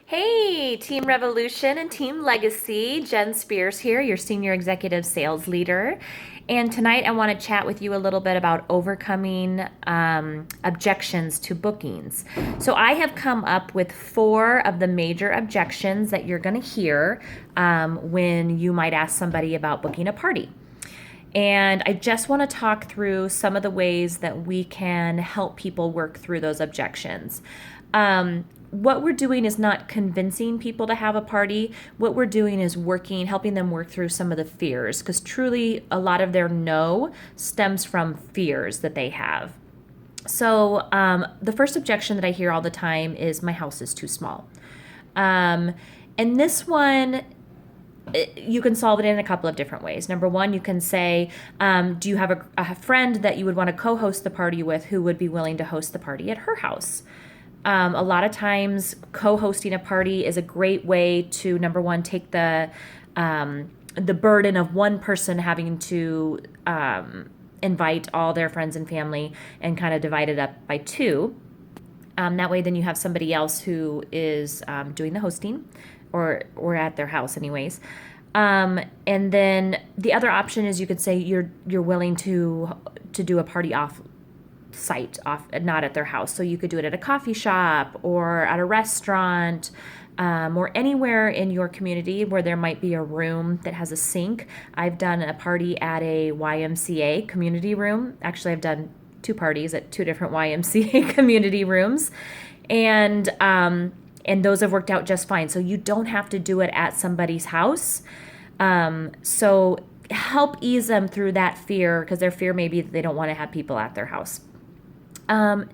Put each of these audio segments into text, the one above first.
Hey, Team Revolution and Team Legacy. Jen Spears here, your Senior Executive Sales Leader. And tonight I want to chat with you a little bit about overcoming objections to bookings. So I have come up with 4 of the major objections that you're going to hear when you might ask somebody about booking a party. And I just want to talk through some of the ways that we can help people work through those objections. What we're doing is not convincing people to have a party. What we're doing is helping them work through some of the fears, because truly a lot of their no stems from fears that they have. So the first objection that I hear all the time is my house is too small. And this one, you can solve it in a couple of different ways. Number one, you can say, do you have a friend that you would want to co-host the party with who would be willing to host the party at her house? A lot of times, co-hosting a party is a great way to, number one, take the burden of one person having to invite all their friends and family and kind of divide it up by 2. That way, then you have somebody else who is doing the hosting, or at their house, anyways. And then the other option is you could say you're willing to do a party off site, not at their house. So you could do it at a coffee shop or at a restaurant, or anywhere in your community where there might be a room that has a sink. I've done a party at a YMCA community room. Actually, I've done 2 parties at 2 different YMCA community rooms, and those have worked out just fine. So you don't have to do it at somebody's house. So help ease them through that fear, because their fear may be that they don't want to have people at their house.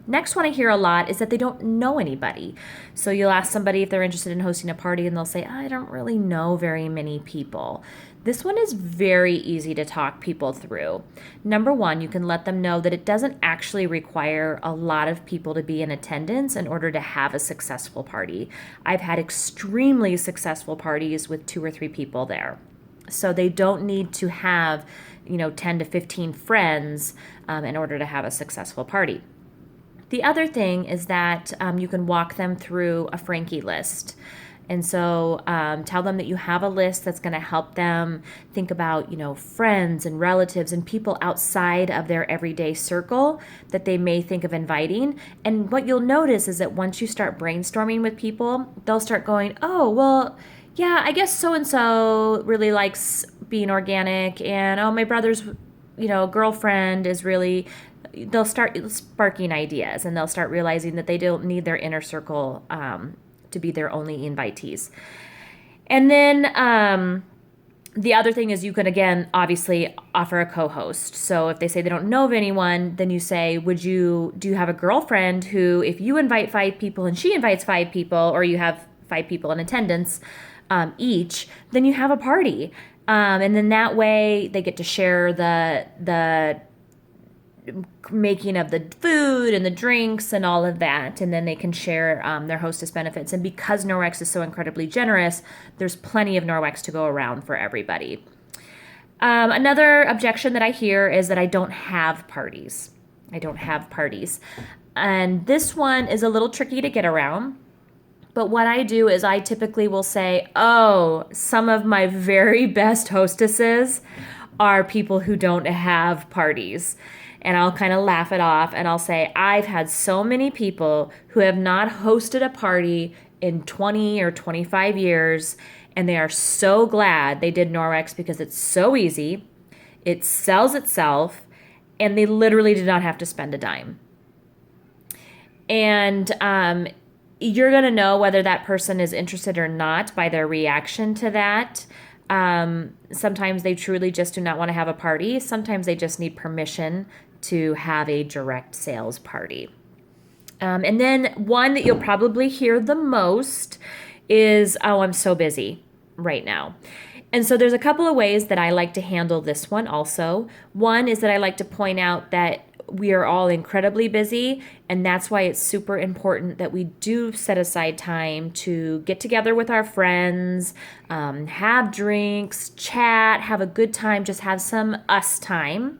Next one I hear a lot is that they don't know anybody. So you'll ask somebody if they're interested in hosting a party, and they'll say, I don't really know very many people. This one is very easy to talk people through. Number one, you can let them know that it doesn't actually require a lot of people to be in attendance in order to have a successful party. I've had extremely successful parties with 2 or 3 people there. So they don't need to have, 10 to 15 friends in order to have a successful party. The other thing is that you can walk them through a Frankie list. And so tell them that you have a list that's going to help them think about, friends and relatives and people outside of their everyday circle that they may think of inviting. And what you'll notice is that once you start brainstorming with people, they'll start going, oh, well, yeah, I guess so-and-so really likes being organic. And, oh, my brother's, girlfriend is really... They'll start sparking ideas, and they'll start realizing that they don't need their inner circle to be their only invitees. And then the other thing is you can, again, obviously offer a co-host. So if they say they don't know of anyone, then you say, do you have a girlfriend who, if you invite 5 people and she invites 5 people, or you have 5 people in attendance each, then you have a party. And then that way they get to share the making of the food and the drinks and all of that, and then they can share their hostess benefits. And because Norwex is so incredibly generous, there's plenty of Norwex to go around for everybody. Another objection that I hear is that I don't have parties. And this one is a little tricky to get around. But what I do is I typically will say, oh, some of my very best hostesses are people who don't have parties. And I'll kind of laugh it off, and I'll say, I've had so many people who have not hosted a party in 20 or 25 years, and they are so glad they did Norwex because it's so easy, it sells itself, and they literally did not have to spend a dime. And you're going to know whether that person is interested or not by their reaction to that. Sometimes they truly just do not want to have a party. Sometimes they just need permission to have a direct sales party. And then one that you'll probably hear the most is, oh, I'm so busy right now. And so there's a couple of ways that I like to handle this one also. One is that I like to point out that we are all incredibly busy, and that's why it's super important that we do set aside time to get together with our friends, have drinks, chat, have a good time, just have some us time.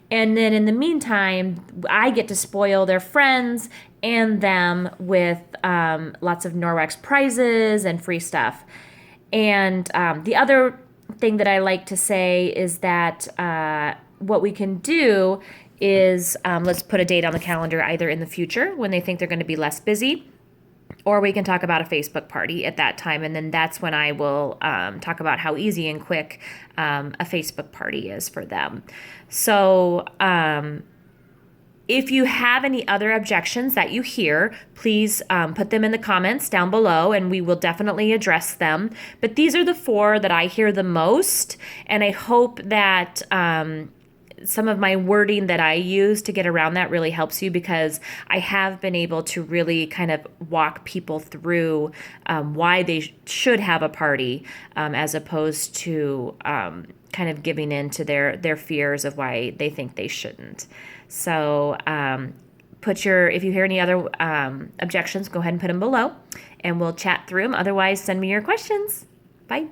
And then in the meantime, I get to spoil their friends and them with lots of Norwex prizes and free stuff. And the other thing that I like to say is that what we can do is let's put a date on the calendar either in the future when they think they're going to be less busy, or we can talk about a Facebook party at that time. And then that's when I will talk about how easy and quick a Facebook party is for them. So if you have any other objections that you hear, please put them in the comments down below and we will definitely address them. But these are the 4 that I hear the most, and I hope that some of my wording that I use to get around that really helps you, because I have been able to really kind of walk people through why they should have a party as opposed to kind of giving in to their fears of why they think they shouldn't. So if you hear any other objections, go ahead and put them below and we'll chat through them. Otherwise, send me your questions. Bye.